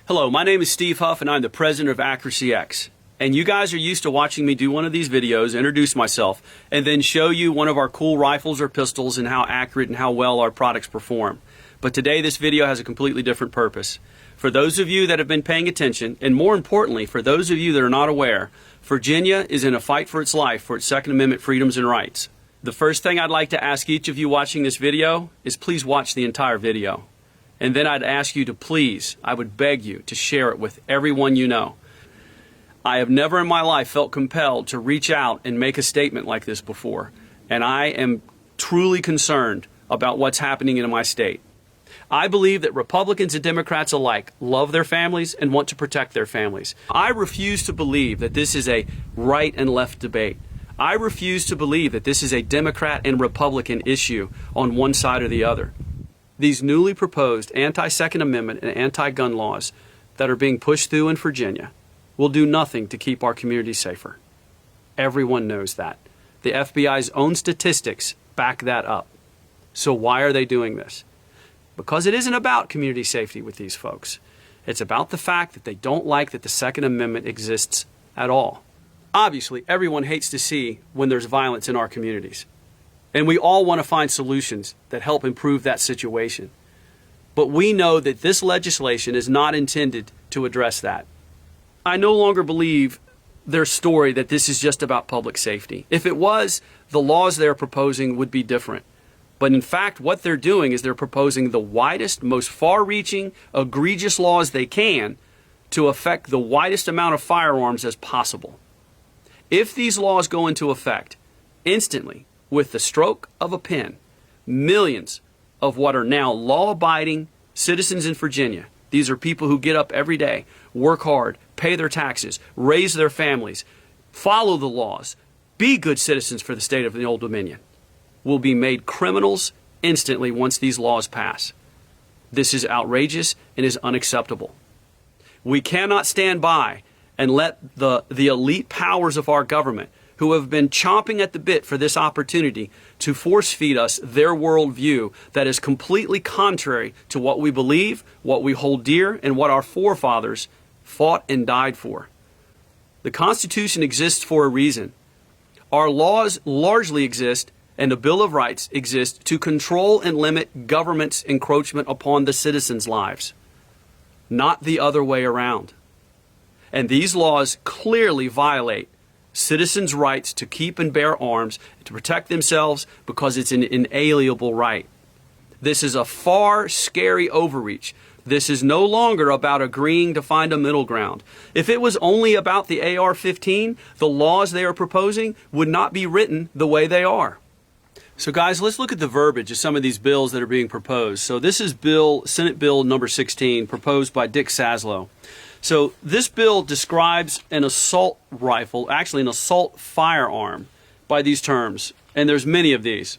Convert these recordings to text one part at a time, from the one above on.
Hello, my name is Steve Huff and I'm the president of Accuracy X. And you guys are used to watching me do one of these videos, introduce myself, and then show you one of our cool rifles or pistols and how accurate and how well our products perform. But today this video has a completely different purpose. For those of you that have been paying attention, and more importantly, for those of you that are not aware, Virginia is in a fight for its life for its Second Amendment freedoms and rights. The first thing I'd like to ask each of you watching this video is please watch the entire video. And then I'd ask you to please, I would beg you to share it with everyone you know. I have never in my life felt compelled to reach out and make a statement like this before. And I am truly concerned about what's happening in my state. I believe that Republicans and Democrats alike love their families and want to protect their families. I refuse to believe that this is a right and left debate. I refuse to believe that this is a Democrat and Republican issue on one side or the other. These newly proposed anti-Second Amendment and anti-gun laws that are being pushed through in Virginia will do nothing to keep our communities safer. Everyone knows that. The FBI's own statistics back that up. So why are they doing this? Because it isn't about community safety with these folks. It's about the fact that they don't like that the Second Amendment exists at all. Obviously, everyone hates to see when there's violence in our communities. And we all want to find solutions that help improve that situation. But we know that this legislation is not intended to address that. I no longer believe their story that this is just about public safety. If it was, the laws they're proposing would be different. But in fact, what they're doing is they're proposing the widest, most far-reaching, egregious laws they can to affect the widest amount of firearms as possible. If these laws go into effect, instantly, with the stroke of a pen, millions of what are now law-abiding citizens in Virginia, these are people who get up every day, work hard, pay their taxes, raise their families, follow the laws, be good citizens for the state of the Old Dominion, will be made criminals instantly once these laws pass. This is outrageous and is unacceptable. We cannot stand by and let the elite powers of our government, who have been chomping at the bit for this opportunity to force feed us their worldview that is completely contrary to what we believe, what we hold dear, and what our forefathers fought and died for. The Constitution exists for a reason. Our laws largely exist, and the Bill of Rights exists to control and limit government's encroachment upon the citizens' lives, not the other way around. And these laws clearly violate citizens' rights to keep and bear arms, to protect themselves, because it's an inalienable right. This is a far scary overreach. This is no longer about agreeing to find a middle ground. If it was only about the AR-15, the laws they are proposing would not be written the way they are. So guys, let's look at the verbiage of some of these bills that are being proposed. So this is Senate Bill number 16, proposed by Dick Saslow. So this bill describes an assault rifle, actually an assault firearm, by these terms, and there's many of these.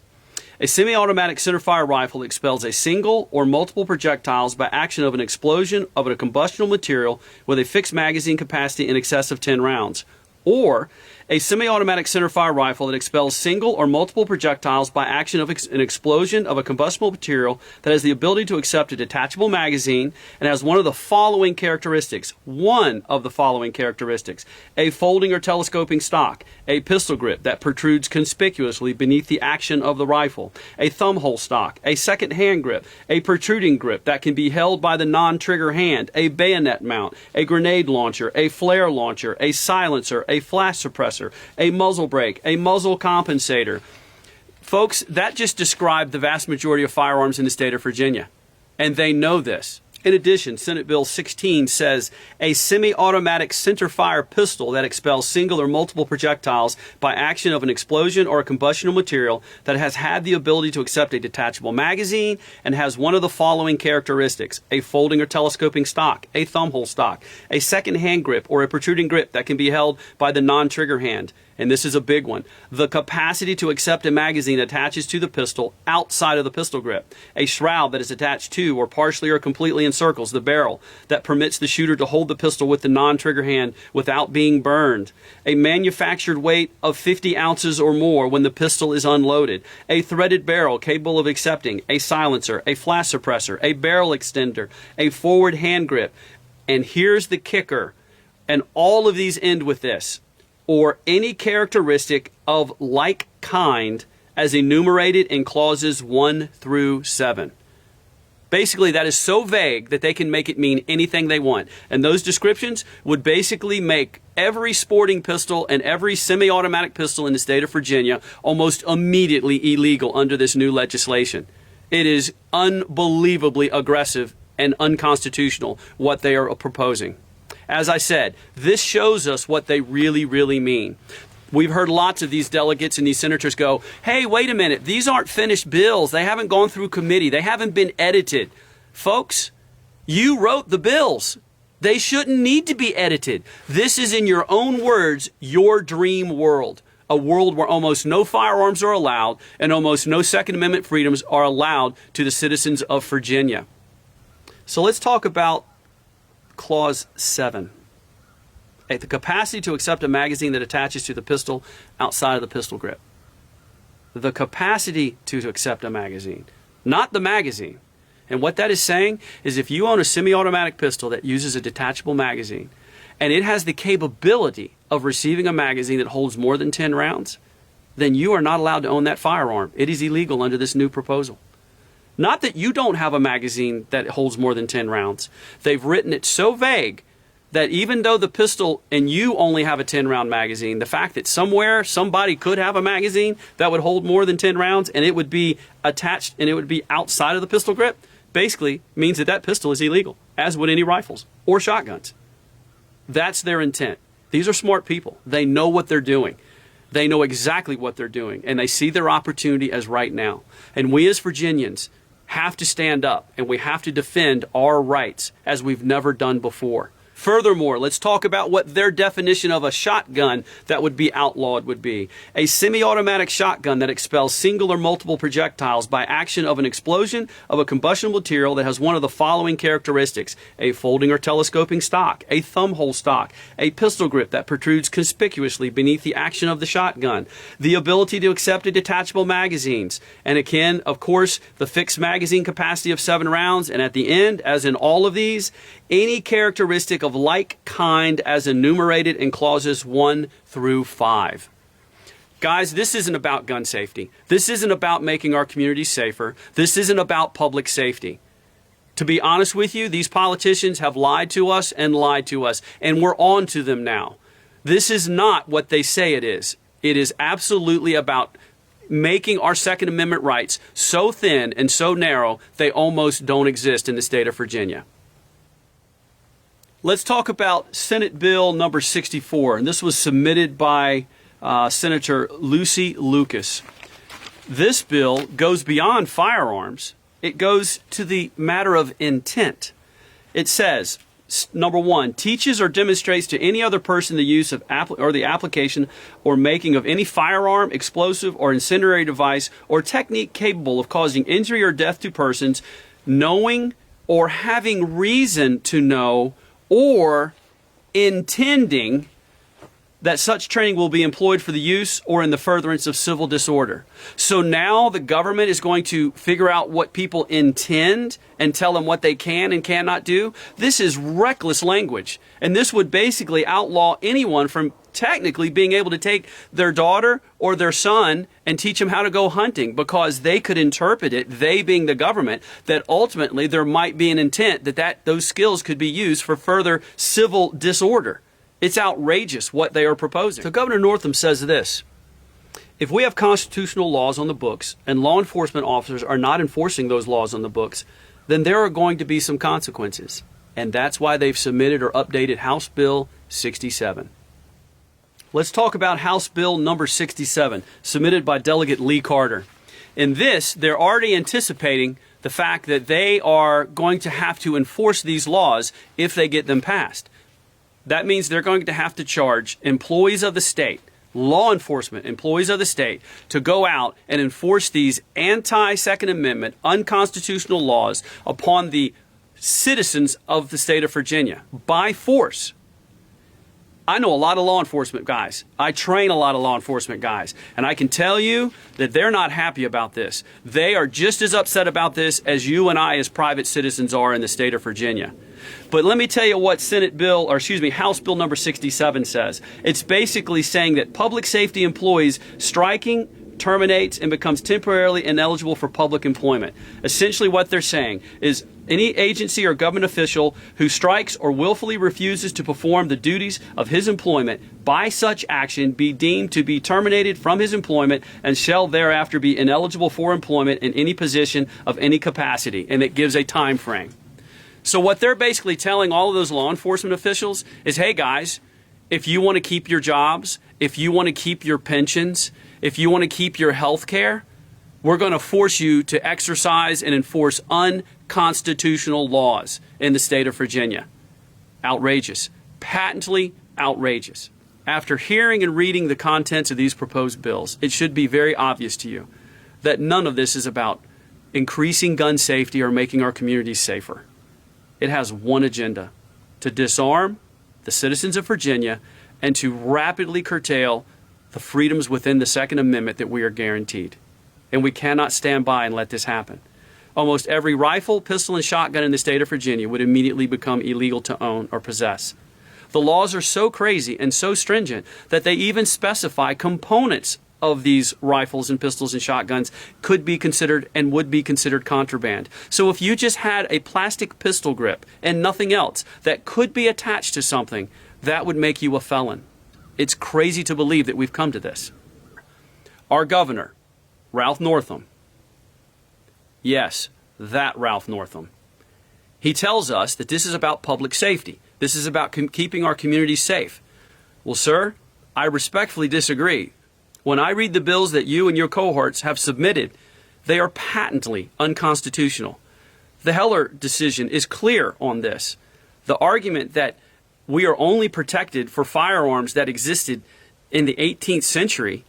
A semi-automatic centerfire rifle expels a single or multiple projectiles by action of an explosion of a combustible material with a fixed magazine capacity in excess of 10 rounds. Or a semi-automatic centerfire rifle that expels single or multiple projectiles by action of an explosion of a combustible material that has the ability to accept a detachable magazine and has one of the following characteristics. One of the following characteristics. A folding or telescoping stock. A pistol grip that protrudes conspicuously beneath the action of the rifle. A thumbhole stock. A second hand grip. A protruding grip that can be held by the non-trigger hand. A bayonet mount. A grenade launcher. A flare launcher. A silencer. A flash suppressor. A muzzle brake, a muzzle compensator. Folks, that just described the vast majority of firearms in the state of Virginia. And they know this. In addition, Senate Bill 16 says a semi-automatic centerfire pistol that expels single or multiple projectiles by action of an explosion or a combustional material that has had the ability to accept a detachable magazine and has one of the following characteristics. A folding or telescoping stock, a thumbhole stock, a second hand grip or a protruding grip that can be held by the non-trigger hand. And this is a big one. The capacity to accept a magazine attaches to the pistol outside of the pistol grip. A shroud that is attached to or partially or completely encircles the barrel that permits the shooter to hold the pistol with the non-trigger hand without being burned. A manufactured weight of 50 ounces or more when the pistol is unloaded. A threaded barrel capable of accepting a silencer, a flash suppressor, a barrel extender, a forward hand grip, And here's the kicker, and all of these end with this, or any characteristic of like kind as enumerated in clauses 1 through 7. Basically, that is so vague that they can make it mean anything they want. And those descriptions would basically make every sporting pistol and every semi-automatic pistol in the state of Virginia almost immediately illegal under this new legislation. It is unbelievably aggressive and unconstitutional what they are proposing. As I said, this shows us what they really, really mean. We've heard lots of these delegates and these senators go, hey, wait a minute, these aren't finished bills. They haven't gone through committee. They haven't been edited. Folks, you wrote the bills. They shouldn't need to be edited. This is, in your own words, your dream world. A world where almost no firearms are allowed and almost no Second Amendment freedoms are allowed to the citizens of Virginia. So let's talk about Clause 7. The capacity to accept a magazine that attaches to the pistol outside of the pistol grip. The capacity to accept a magazine, not the magazine. And what that is saying is if you own a semi-automatic pistol that uses a detachable magazine and it has the capability of receiving a magazine that holds more than 10 rounds, then you are not allowed to own that firearm. It is illegal under this new proposal. Not that you don't have a magazine that holds more than 10 rounds. They've written it so vague that even though the pistol and you only have a 10-round magazine, the fact that somewhere somebody could have a magazine that would hold more than 10 rounds and it would be attached and it would be outside of the pistol grip basically means that that pistol is illegal, as would any rifles or shotguns. That's their intent. These are smart people. They know what they're doing. They know exactly what they're doing, and they see their opportunity as right now. And we as Virginians have to stand up and we have to defend our rights as we've never done before. Furthermore, let's talk about what their definition of a shotgun that would be outlawed would be. A semi-automatic shotgun that expels single or multiple projectiles by action of an explosion of a combustible material that has one of the following characteristics: a folding or telescoping stock, a thumb hole stock, a pistol grip that protrudes conspicuously beneath the action of the shotgun, the ability to accept a detachable magazines, and again, of course, the fixed magazine capacity of 7 rounds, and at the end, as in all of these, any characteristic of like kind as enumerated in clauses 1 through 5. Guys, this isn't about gun safety. This isn't about making our communities safer. This isn't about public safety. To be honest with you, these politicians have lied to us, and we're on to them now. This is not what they say it is. It is absolutely about making our Second Amendment rights so thin and so narrow they almost don't exist in the state of Virginia. Let's talk about Senate Bill number 64, and this was submitted by Senator Lucy Lucas. This bill goes beyond firearms. It goes to the matter of intent. It says, number 1, teaches or demonstrates to any other person the use of the application or making of any firearm, explosive, or incendiary device or technique capable of causing injury or death to persons, knowing or having reason to know or intending that such training will be employed for the use or in the furtherance of civil disorder. So now the government is going to figure out what people intend and tell them what they can and cannot do. This is reckless language. And this would basically outlaw anyone from technically being able to take their daughter or their son and teach them how to go hunting, because they could interpret it, they being the government, that ultimately there might be an intent that those skills could be used for further civil disorder. It's outrageous what they are proposing. So Governor Northam says this: if we have constitutional laws on the books and law enforcement officers are not enforcing those laws on the books, then there are going to be some consequences. And that's why they've submitted or updated House Bill 67. Let's talk about House Bill number 67, submitted by Delegate Lee Carter. In this, they're already anticipating the fact that they are going to have to enforce these laws if they get them passed. That means they're going to have to charge employees of the state, law enforcement employees of the state, to go out and enforce these anti-Second Amendment, unconstitutional laws upon the citizens of the state of Virginia by force. I know a lot of law enforcement guys. I train a lot of law enforcement guys. And I can tell you that they're not happy about this. They are just as upset about this as you and I as private citizens are in the state of Virginia. But let me tell you what House Bill number 67 says. It's basically saying that public safety employees striking terminates and becomes temporarily ineligible for public employment. Essentially what they're saying is any agency or government official who strikes or willfully refuses to perform the duties of his employment by such action be deemed to be terminated from his employment and shall thereafter be ineligible for employment in any position of any capacity. And it gives a time frame. So what they're basically telling all of those law enforcement officials is, hey guys, if you want to keep your jobs, if you want to keep your pensions, if you want to keep your health care, we're going to force you to exercise and enforce unconstitutional laws in the state of Virginia. Outrageous. Patently outrageous. After hearing and reading the contents of these proposed bills, it should be very obvious to you that none of this is about increasing gun safety or making our communities safer. It has one agenda: to disarm the citizens of Virginia and to rapidly curtail the freedoms within the Second Amendment that we are guaranteed. And we cannot stand by and let this happen. Almost every rifle, pistol, and shotgun in the state of Virginia would immediately become illegal to own or possess. The laws are so crazy and so stringent that they even specify components of these rifles and pistols and shotguns could be considered and would be considered contraband. So if you just had a plastic pistol grip and nothing else that could be attached to something, that would make you a felon. It's crazy to believe that we've come to this. Our governor, Ralph Northam. Yes, that Ralph Northam. He tells us that this is about public safety. This is about keeping our communities safe. Well, sir, I respectfully disagree. When I read the bills that you and your cohorts have submitted, they are patently unconstitutional. The Heller decision is clear on this. The argument that we are only protected for firearms that existed in the 18th century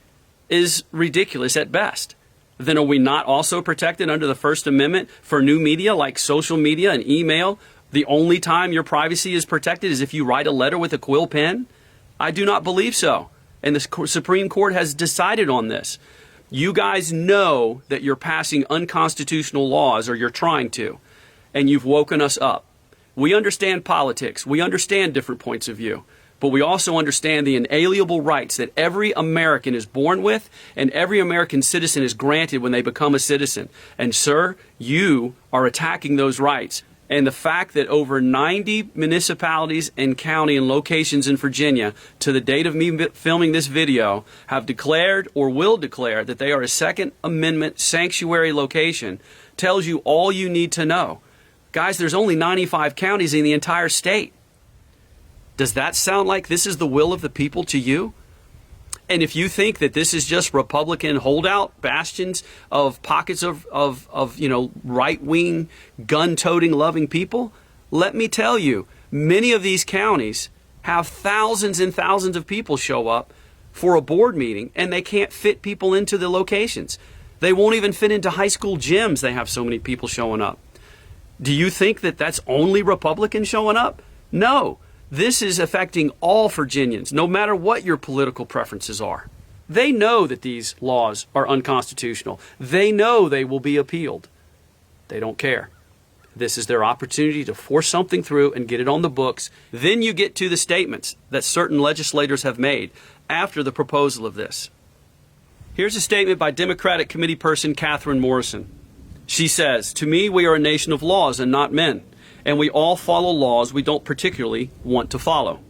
is ridiculous at best. Then are we not also protected under the First Amendment for new media like social media and email? The only time your privacy is protected is if you write a letter with a quill pen? I do not believe so. And the Supreme Court has decided on this. You guys know that you're passing unconstitutional laws, or you're trying to, and you've woken us up. We understand politics. We understand different points of view. But we also understand the inalienable rights that every American is born with and every American citizen is granted when they become a citizen. And sir, you are attacking those rights. And the fact that over 90 municipalities and county and locations in Virginia, to the date of me filming this video, have declared or will declare that they are a Second Amendment sanctuary location tells you all you need to know. Guys, there's only 95 counties in the entire state. Does that sound like this is the will of the people to you? And if you think that this is just Republican holdout bastions of pockets of right-wing, gun-toting, loving people, let me tell you, many of these counties have thousands and thousands of people show up for a board meeting, and they can't fit people into the locations. They won't even fit into high school gyms. They have so many people showing up. Do you think that that's only Republicans showing up? No. This is affecting all Virginians, no matter what your political preferences are. They know that these laws are unconstitutional. They know they will be appealed. They don't care. This is their opportunity to force something through and get it on the books. Then you get to the statements that certain legislators have made after the proposal of this. Here's a statement by Democratic committee person Catherine Morrison. She says, "To me, we are a nation of laws and not men, and we all follow laws we don't particularly want to follow."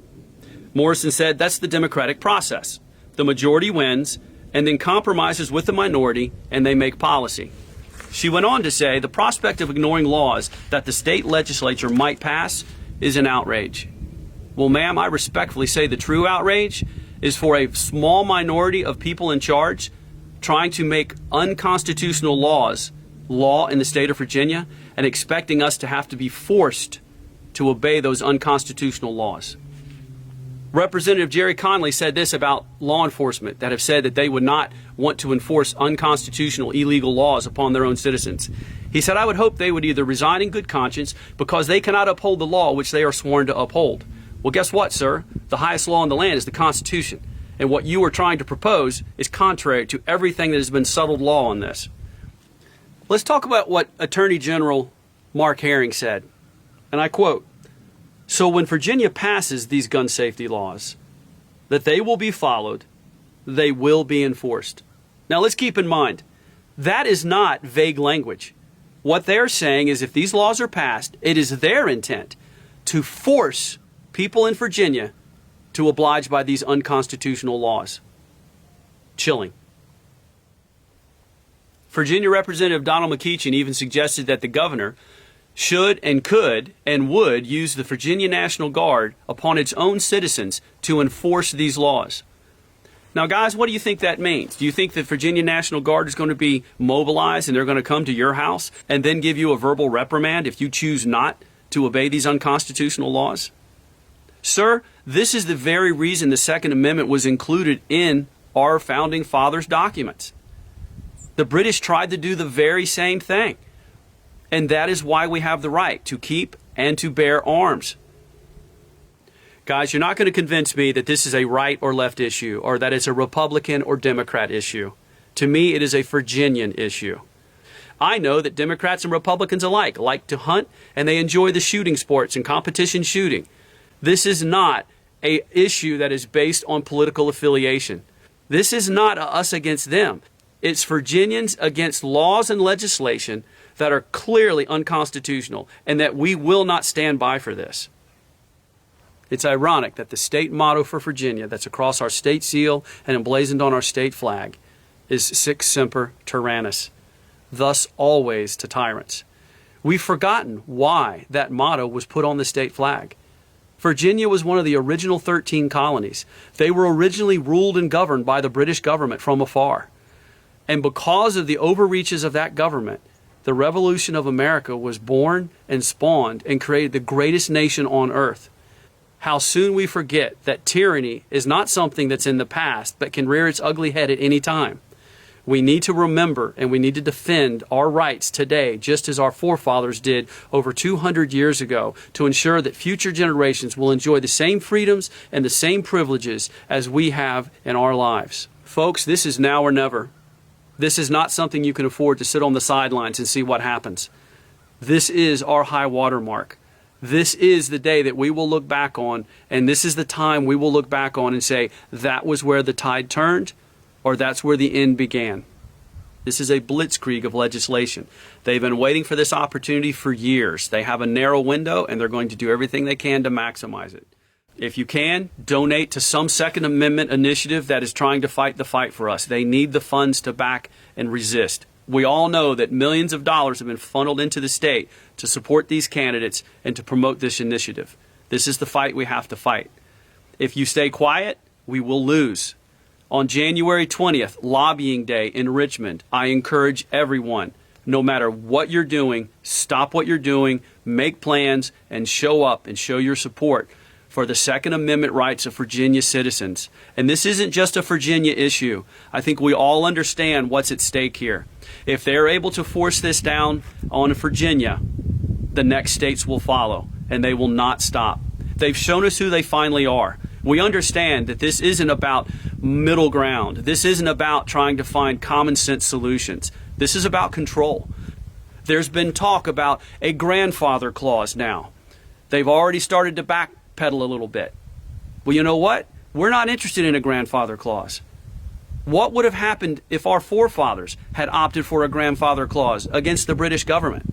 Morrison said that's the democratic process. The majority wins and then compromises with the minority, and they make policy. She went on to say the prospect of ignoring laws that the state legislature might pass is an outrage. Well, ma'am, I respectfully say the true outrage is for a small minority of people in charge trying to make unconstitutional law in the state of Virginia and expecting us to have to be forced to obey those unconstitutional laws. Representative Jerry Conley said this about law enforcement that have said that they would not want to enforce unconstitutional, illegal laws upon their own citizens. He said, "I would hope they would either resign in good conscience because they cannot uphold the law which they are sworn to uphold." Well, guess what, sir? The highest law in the land is the Constitution. And what you are trying to propose is contrary to everything that has been settled law on this. Let's talk about what Attorney General Mark Herring said. And I quote, So when Virginia passes these gun safety laws, that they will be followed, they will be enforced. Now let's keep in mind, that is not vague language. What they're saying is if these laws are passed, it is their intent to force people in Virginia to oblige by these unconstitutional laws. Chilling. Virginia Representative Donald McEachin even suggested that the governor should and could and would use the Virginia National Guard upon its own citizens to enforce these laws. Now, guys, what do you think that means? Do you think the Virginia National Guard is going to be mobilized and they're going to come to your house and then give you a verbal reprimand if you choose not to obey these unconstitutional laws? Sir, this is the very reason the Second Amendment was included in our founding fathers' documents. The British tried to do the very same thing. And that is why we have the right to keep and to bear arms. Guys, you're not going to convince me that this is a right or left issue or that it's a Republican or Democrat issue. To me, it is a Virginian issue. I know that Democrats and Republicans alike like to hunt and they enjoy the shooting sports and competition shooting. This is not an issue that is based on political affiliation. This is not a us against them. It's Virginians against laws and legislation that are clearly unconstitutional and that we will not stand by for this. It's ironic that the state motto for Virginia that's across our state seal and emblazoned on our state flag is Sic Semper Tyrannis, thus always to tyrants. We've forgotten why that motto was put on the state flag. Virginia was one of the original 13 colonies. They were originally ruled and governed by the British government from afar. And because of the overreaches of that government, the Revolution of America was born and spawned and created the greatest nation on earth. How soon we forget that tyranny is not something that's in the past but can rear its ugly head at any time. We need to remember and we need to defend our rights today, just as our forefathers did over 200 years ago, to ensure that future generations will enjoy the same freedoms and the same privileges as we have in our lives. Folks, this is now or never. This is not something you can afford to sit on the sidelines and see what happens. This is our high water mark. This is the day that we will look back on, and this is the time we will look back on and say, that was where the tide turned, or that's where the end began. This is a blitzkrieg of legislation. They've been waiting for this opportunity for years. They have a narrow window, and they're going to do everything they can to maximize it. If you can, donate to some Second Amendment initiative that is trying to fight the fight for us. They need the funds to back and resist. We all know that millions of dollars have been funneled into the state to support these candidates and to promote this initiative. This is the fight we have to fight. If you stay quiet, we will lose. On January 20th, Lobbying Day in Richmond, I encourage everyone, no matter what you're doing, stop what you're doing, make plans, and show up and show your support for the Second Amendment rights of Virginia citizens. And this isn't just a Virginia issue. I think we all understand what's at stake here. If they're able to force this down on Virginia, the next states will follow, and they will not stop. They've shown us who they finally are. We understand that this isn't about middle ground. This isn't about trying to find common sense solutions. This is about control. There's been talk about a grandfather clause now. They've already started to backpedal a little bit. Well, you know what? We're not interested in a grandfather clause. What would have happened if our forefathers had opted for a grandfather clause against the British government?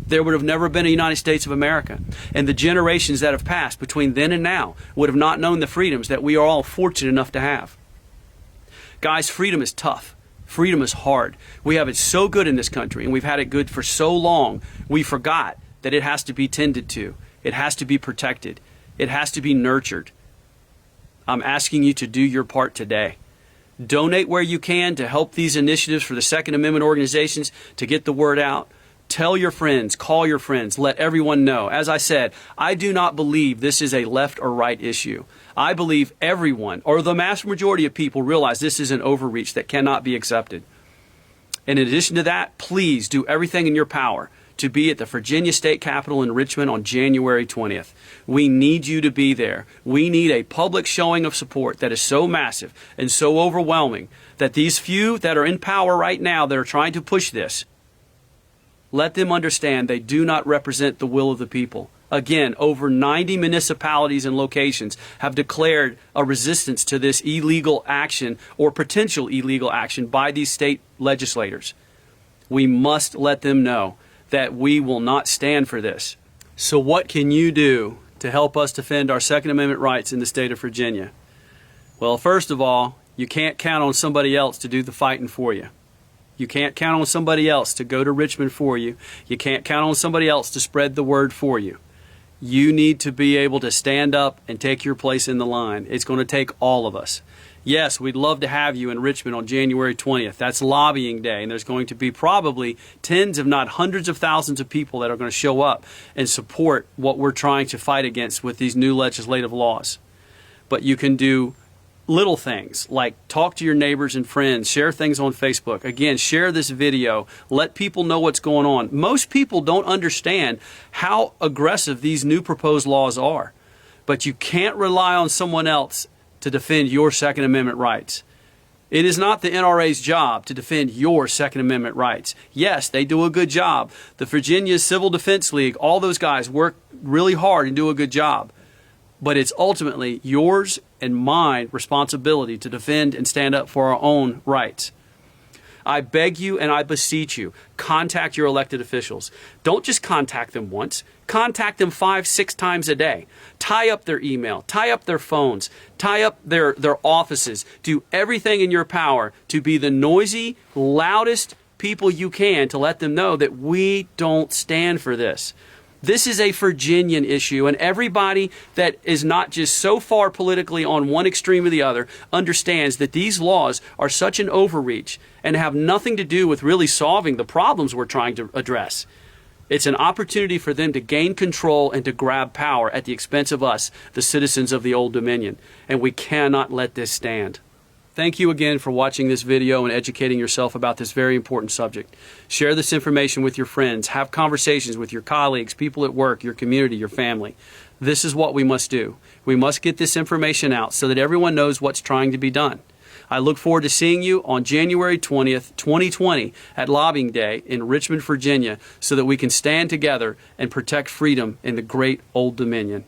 There would have never been a United States of America. And the generations that have passed between then and now would have not known the freedoms that we are all fortunate enough to have. Guys, freedom is tough. Freedom is hard. We have it so good in this country, and we've had it good for so long, we forgot that it has to be tended to. It has to be protected. It has to be nurtured. I'm asking you to do your part today. Donate where you can to help these initiatives for the Second Amendment organizations to get the word out. Tell your friends, call your friends, let everyone know. As I said, I do not believe this is a left or right issue. I believe everyone, or the vast majority of people, realize this is an overreach that cannot be accepted. And in addition to that, please do everything in your power to be at the Virginia State Capitol in Richmond on January 20th. We need you to be there. We need a public showing of support that is so massive and so overwhelming that these few that are in power right now that are trying to push this, let them understand they do not represent the will of the people. Again, over 90 municipalities and locations have declared a resistance to this illegal action or potential illegal action by these state legislators. We must let them know that we will not stand for this. So what can you do to help us defend our Second Amendment rights in the state of Virginia? Well, first of all, you can't count on somebody else to do the fighting for you. You can't count on somebody else to go to Richmond for you. You can't count on somebody else to spread the word for you. You need to be able to stand up and take your place in the line. It's going to take all of us. Yes, we'd love to have you in Richmond on January 20th. That's lobbying day, and there's going to be probably tens, if not hundreds of thousands of people that are going to show up and support what we're trying to fight against with these new legislative laws. But you can do little things like talk to your neighbors and friends, share things on Facebook. Again, share this video, let people know what's going on. Most people don't understand how aggressive these new proposed laws are, but you can't rely on someone else to defend your Second Amendment rights. It is not the NRA's job to defend your Second Amendment rights. Yes, they do a good job. The Virginia Civil Defense League, all those guys work really hard and do a good job. But it's ultimately yours and my responsibility to defend and stand up for our own rights. I beg you and I beseech you, contact your elected officials. Don't just contact them once. Contact them 5-6 times a day. Tie up their email, tie up their phones, tie up their offices. Do everything in your power to be the noisy, loudest people you can to let them know that we don't stand for this. This is a Virginian issue, and everybody that is not just so far politically on one extreme or the other understands that these laws are such an overreach and have nothing to do with really solving the problems we're trying to address. It's an opportunity for them to gain control and to grab power at the expense of us, the citizens of the Old Dominion, and we cannot let this stand. Thank you again for watching this video and educating yourself about this very important subject. Share this information with your friends. Have conversations with your colleagues, people at work, your community, your family. This is what we must do. We must get this information out so that everyone knows what's trying to be done. I look forward to seeing you on January 20th, 2020 at Lobbying Day in Richmond, Virginia, so that we can stand together and protect freedom in the great Old Dominion.